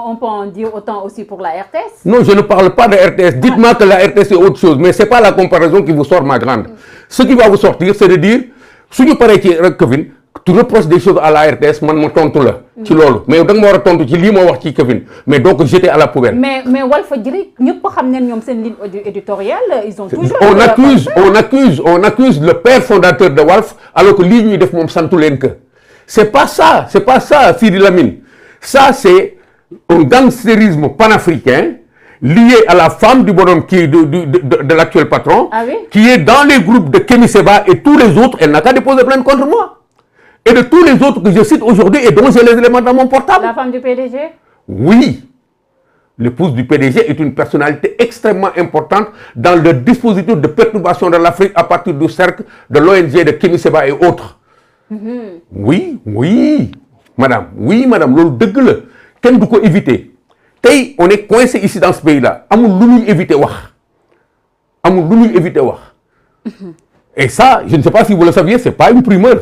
on peut en dire autant aussi pour la RTS. Non, je ne parle pas de RTS. Dites-moi que la RTS est autre chose, mais c'est pas la comparaison qui vous sort, ma grande. Ce qui va vous sortir, c'est de dire, si vous parlez de Kevin, tu reproches des choses à la RTS, man ma tontu la ci loolu mais da nga ma war a tontu ci lii moo wax ci Kevin mais donc jeter à la poubelle. mais Walfadjri ñëpp xam nañ ñoom seen ligne éditoriale ils ont toujours. on accuse le père fondateur de Walf alors que lii ñuy def moom santu leen que c'est pas ça Sidi Lamine ça c'est un gangstérisme panafricain lié à la femme du bonhomme de l'actuel patron. Ah oui? Qui est dans les groupes de Kémy Séba et tous les autres. Elle n'a qu'à déposer plainte contre moi. Et de tous les autres que je cite aujourd'hui et dont j'ai les éléments dans mon portable. La femme du PDG? Oui. L'épouse du PDG est une personnalité extrêmement importante dans le dispositif de perturbation de l'Afrique à partir du cercle de l'ONG de Kémy Séba et autres. Oui, madame. Oui, madame. Loolu dëgg la. Kenn du ko éviter. Tey on est coincé ici dans ce pays-là. Amul lu ñuy éviter wax. Et ça, je ne sais pas si vous le saviez, c'est pas une primeur.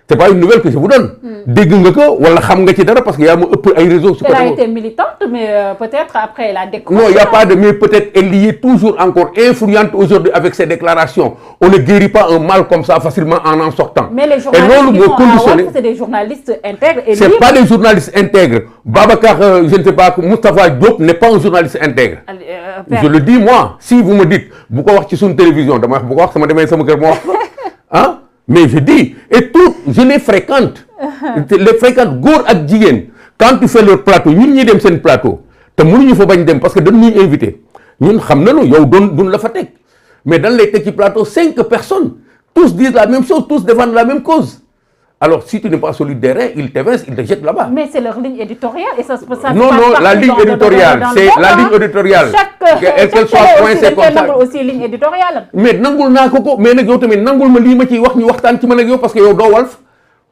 C'est pas une nouvelle que je vous donne. Dégg nga ko wala xam nga ci dara parce que yaa ma ëpp ay réseaux. Elle a été militante, mais peut-être après elle a décroché. Non, il n'y a pas de mais peut-être elle y est toujours encore influente aujourd'hui avec ses déclarations. On ne guérit pas un mal comme ça facilement en sortant. Mais les journalistes qui sont à Walf, c'est des journalistes intègres et libres. C'est pas des journalistes intègres. Babacar, je ne sais pas, Moustapha Diop n'est pas un journaliste intègre. Je le dis moi. Si vous me dites, bu ko wax ci suñu télévision dama wax bu ko wax sama demee sama kër mo wax hein? Mais je dis, et tout, je les fréquente góor ak jigéen quand tu fais leur plateau ñun ñi dem seen plateau te mënuñu fa bañ dem parce que dañ ñuy invité ñun xam nañu yow duñ la fa teg mais dañ lay teg ci plateau 5 personnes tous disent la même chose tous défendent la même cause alors si tu n'es pas solidaire ils t'évincent ils te jettent là-bas. Mais c'est leur ligne éditoriale et ça non la ligne éditoriale c'est la ligne éditoriale qu'elle soit coincée comme ça aussi ligne éditoriale. Mais nangul naa ko mais nag yow tamit nangul ma lii ma ciy wax ñu waxtaan ci man ak yow parce que yow doo Walf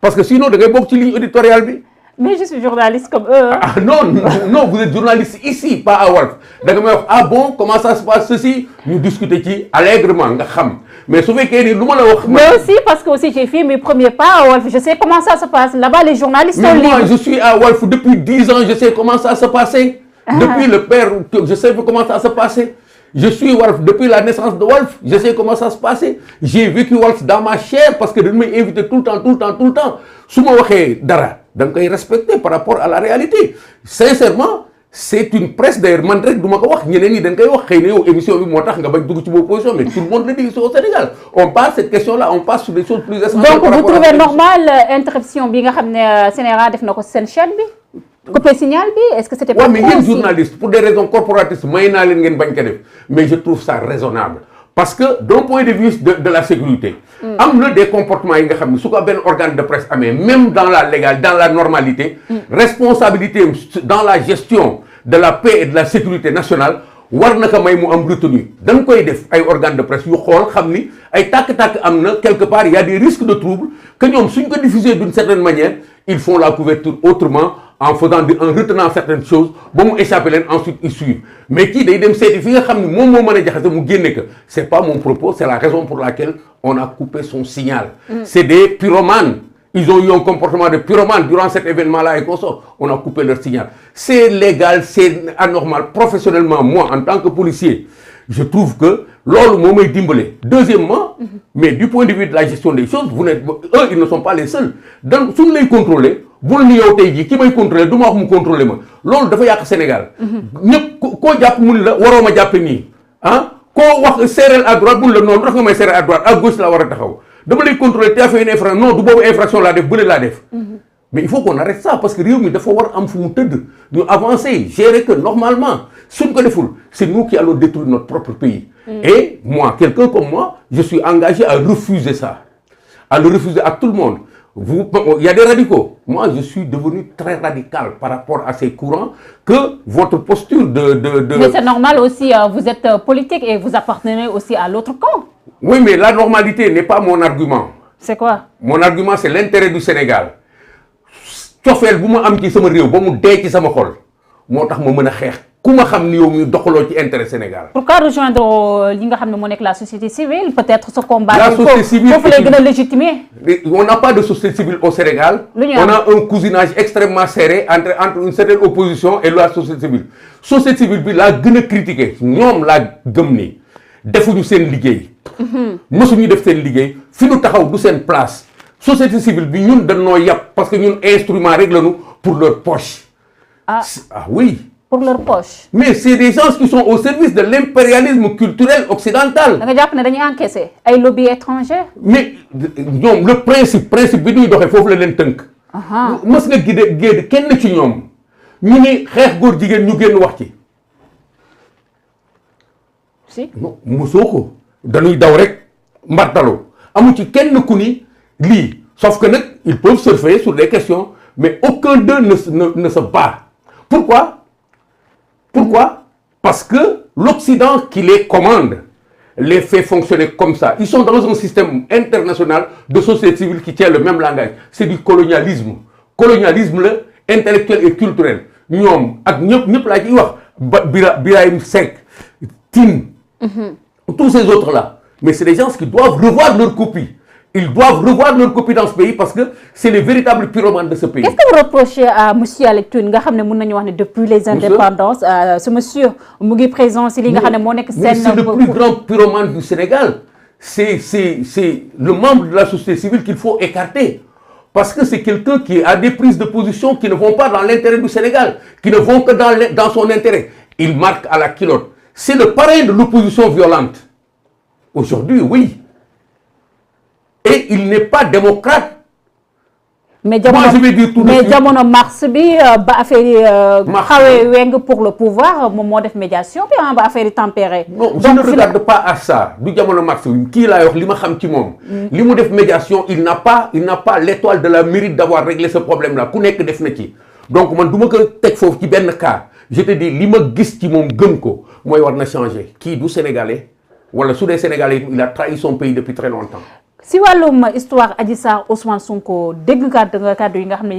parce que sinon da ngay bokk ci ligne éditoriale bi. Mais je suis journaliste comme eux. Ah non, vous êtes journaliste ici, pas à Walf. Da nga may wax ah bon comment ça se passe ceci ñu discuter ci allègrement nga xam mais su fekkee ni lu ma la wax. Mais aussi parce que aussi j'ai fait mes premiers pas à Walf, je sais comment ça se passe là-bas les journalistes sont libres. Mais moi je suis à Walf depuis 10 ans, je sais comment ça se passait. Depuis le père, je sais comment ça se passait. Je suis Walf depuis la naissance de Walf, je sais comment ça se passait. J'ai vécu Walf dans ma chair parce que dañ may invité tout le temps. Su ma waxee dara da nga koy respecter par rapport à la réalité. Sincèrement, c'est une presse d'ailleurs man rek du ma ko wax ñeneen ñi dañ koy wax xëy na yow émission bi moo tax nga bañ dugg ci boobu position mais tout le monde le dit ici au Sénégal. On passe cette question-là, on passe sur des choses plus essentielles. Donc vous trouvez normal interruption bi nga xam ne Sénégal def na ko seen chaîne bi? Coupé signal bi est-ce que c'était pas mais yéen journaliste pour des raisons corporatistes may naa leen ngeen bañ ko def mais je trouve ça raisonnable parce que d'un point de vue de la sécurité am na des comportements yi nga xam ne su ko benn organe de presse amee même dans la légalité dans la normalité responsabilité dans la gestion de la paix et de la sécurité nationale war na ko may mu am retenue dañ koy def ay organes de presse yu xool xam ni ay tàkk-tàkk am na quelque part il y a des risques de trouble que ñoom suñ ko diffuser d'une certaine manière ils font la couverture autrement en retenant certaines choses ba mu échapper leen ensuite ils suivent mais kii day dem seeti fi nga xam ni moom moo mën a jaxase mu génne que c'est pas mon propos c'est la raison pour laquelle on a coupé son signal. C'est des pyromanes. Ils ont eu un comportement de pyromane durant cet événement-là et consorts. On a coupé leur signal. C'est légal, c'est anormal. Professionnellement, moi, en tant que policier, je trouve que loolu moo may dimbale. Deuxièmement, mais du point de vue de la gestion des choses, eux, ils ne sont pas les seuls. Donc, suñu lay contrôler bul ni yow tey jii ki may contrôler du ma wax mu contrôler ma loolu dafa yàq Sénégal. ñëpp koo jàpp mun la waroo ma jàppe nii ah koo wax serrel à droite mun la noonu dafa nga may serrel à droite à gauche la war a taxaw. dama lay contrôler tu as fait une infraction non du boobu infraction laa def bële laa def. Mais il faut qu'on arrête ça parce que réew mi dafa war am fu mu tëdd ñu avancer gérer que normalement suñ ko deful c'est nous qui allons détruire notre propre pays. Et moi quelqu'un comme moi je suis engagé à refuser ça à le refuser à tout le monde. Il y a des radicaux. Moi je suis devenu très radical par rapport à ces courants que votre posture de... Mais c'est normal aussi, vous êtes politique et vous appartenez aussi à l'autre camp. Oui, mais la normalité n'est pas mon argument. C'est quoi? Mon argument, c'est l'intérêt du Sénégal. Cofeel bu ma am ci sama réew ba mu dee ci sama xol moo tax ma mën a xeex ku ma xam ni yow mi doxaloo ci intérêt Sénégal. pourquoi rejoindre li nga xam ne moo nekk la société civile peut-être ce combat. La société civile foofu lay gën a légitimer. On n'a pas de société civile au Sénégal. On a un cousinage extrêmement serré entre une certaine opposition et la société civile. Société civile bi laa gën a critiquer ñoom laa gëm ni defuñu seen liggéey. mësuñu def seen liggéey fi ñu taxaw du seen place. Société civile bi ñun dañoo yàpp parce que ñun instrument rek lañu pour leur poche. Ah oui. Pour leur poche. Mais c'est des gens qui sont au service de l'impérialisme culturel occidental. da nga jàpp ne dañuy encaisser ay lobby étrangers. Mais ñoom le principe bi ñuy doxee foofu la leen tënk. mës nga génn kenn ci ñoom ñu ni xeex góor jigéen ñu génn wax ci. si non mosoo ko dañuy daw rek mbartaloo amu ci kenn ku ni lii sauf que nag ils peuvent surfer sur des questions mais aucun d'eux ne se bat. Pourquoi? Parce que l'Occident qui les commande les fait fonctionner comme ça. Ils sont dans un système international de société civile qui tient le même langage. C'est du colonialisme. Colonialisme là, intellectuel et culturel. ñoom ak ñëpp laa ciy wax Birahim Seck, Tine, tous ces autres-là. Mais c'est des gens qui doivent revoir leur copie. Ils doivent revoir leur copie dans ce pays parce que c'est les véritables pyromanes de ce pays. Qu'est-ce que vous reprochez à monsieur Alec Tine nga xam ne mën nañu wax ne depuis les indépendances ce monsieur mu ngi présent si li nga xam ne moo nekk seen. C'est le plus grand pyromane du Sénégal. C'est le membre de la société civile qu'il faut écarter. Parce que c'est quelqu'un qui a des prises de position qui ne vont pas dans l'intérêt du Sénégal, qui ne vont que dans son intérêt. Il marque à la culotte. C'est le parrain de l'opposition violente. Aujourd'hui, oui. Et il n'est pas démocrate. Mais jamono mars bi ba affaire xawee weng pour le pouvoir moom moo def médiation bi ba affaire tempérée. Non, je ne regarde pas à ça. Du jamono mars bi kii laa wax li ma xam ci moom. li mu def médiation il n'a pas l'étoile de la mérite d'avoir réglé ce problème-là ku nekk def na ci. donc man du ma ko teg foofu ci benn cas je te dis li ma gis ci moom gëm ko mooy war na changer kii du sénégalais wala su dee sénégalais il a trahi son pays depuis très longtemps. si wàllum histoire Adji Sarr Ousmane Sonko dégg kàddu yi nga xam ne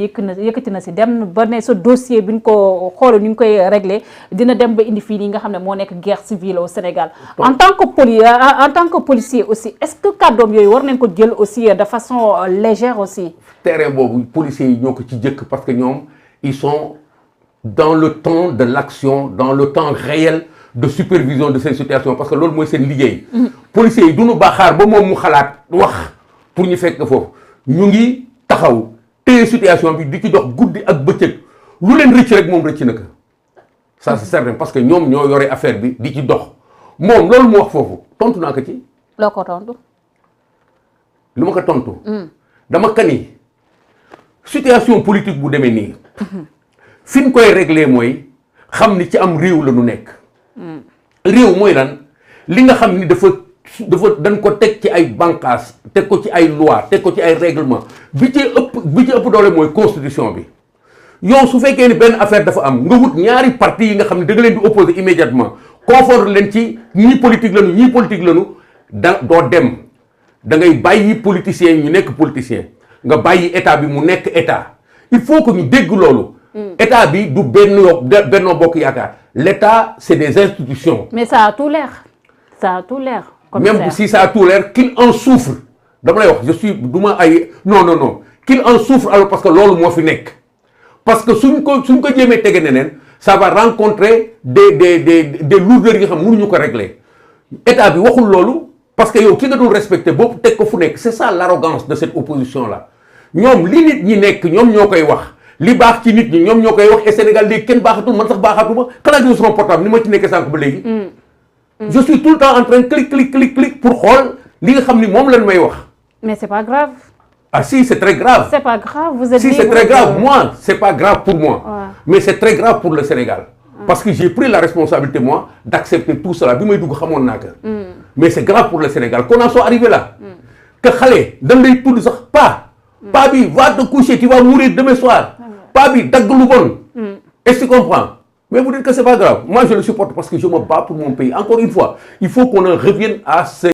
yëkkati na si dem ba ne sa dossier bi ñu ko xool ni ñu koy réglé dina dem ba indi fii nii nga xam ne moo nekk guerre civile au Sénégal. en tant que policier aussi est-ce que kàddoom yooyu war nañ ko jël aussi de façon légère aussi. terrain boobu policiers yi ñoo ko ci jëkk parce que ñoom ils sont dans le temps de l'action dans le temps réel de supervision de ces situations parce que loolu mooy seen liggéey. policiers yi duñu baaxaar ba moom mu xalaat wax pour ñu fekk foofu ñu ngi taxaw téye situation bi di ci dox guddi ak bëccëg lu leen rëcc rek moom rëcc na ko ça c'est certain parce que ñoom ñoo yore affaire bi di ci dox moom loolu mu wax foofu tontu naa ko ci. loo ko tontu. lu ma ko tontu. dama kani situation politique bu demee nii. fi ñu koy régler mooy xam ni ci am réew la ñu nekk. réew mooy lan li nga xam ni dafa dañ ko teg ci ay bànqaas teg ko ci ay loi teg ko ci ay règlement bi ci ëpp doole mooy constitution bi yow su fekkee ni benn affaire dafa am nga wut ñaari parti yi nga xam ne da nga leen di opposer immédiatement confondre leen ci ñii politique lañu doo dem da ngay bàyyi politiciens yi ñu nekk politicien nga bàyyi état bi mu nekk état il faut que ñu dégg loolu état bi du Benno Bokk Yaakaar l'état c'est des institutions. Mais ça a tout l'air. Ça a tout l'air. Même si ça a tout l'air qu'il en souffre dama lay wax je suis duma ay non qu'il en souffre alors parce que loolu moo fi nekk parce que suñ ko jéemee tege neneen ça va rencontrer des lourdeurs yi nga xam mënuñu ko régler état bi waxul loolu parce que yow ki nga dul respecter boobu teg ko fu nekk c'est ça l'arrogance de cette opposition là ñoom li nit ñi nekk ñoom ñoo koy wax li baax ci nit ñi ñoom ñoo koy wax et Sénégal léegi kenn baaxatul man sax baaxatuma xanaa jël sama portable ni ma ci nekkee sànq ba léegi. je suis tout le temps en train clic pour xool li nga xam ni moom lañ may wax. mais c'est pas grave. ah si c'est très grave. c'est pas grave vous êtes. si c'est très grave moi c'est pas grave pour moi. Ouais. mais c'est très grave pour le Sénégal. parce que j'ai pris la responsabilité moi d'accepter tout cela bi may dugg xamoon naa ko. mais c'est grave pour le Sénégal qu'on en soit arrivé là. que xale dañ lay tudd sax pas bi va te coucher tu vas mourir demain soir. pas bi dagg lu bon. est-ce que tu comprends? Mais vous dites que c'est pas grave. Moi je le supporte parce que je me bats pour mon pays. Encore une fois il faut qu'on en revienne à ce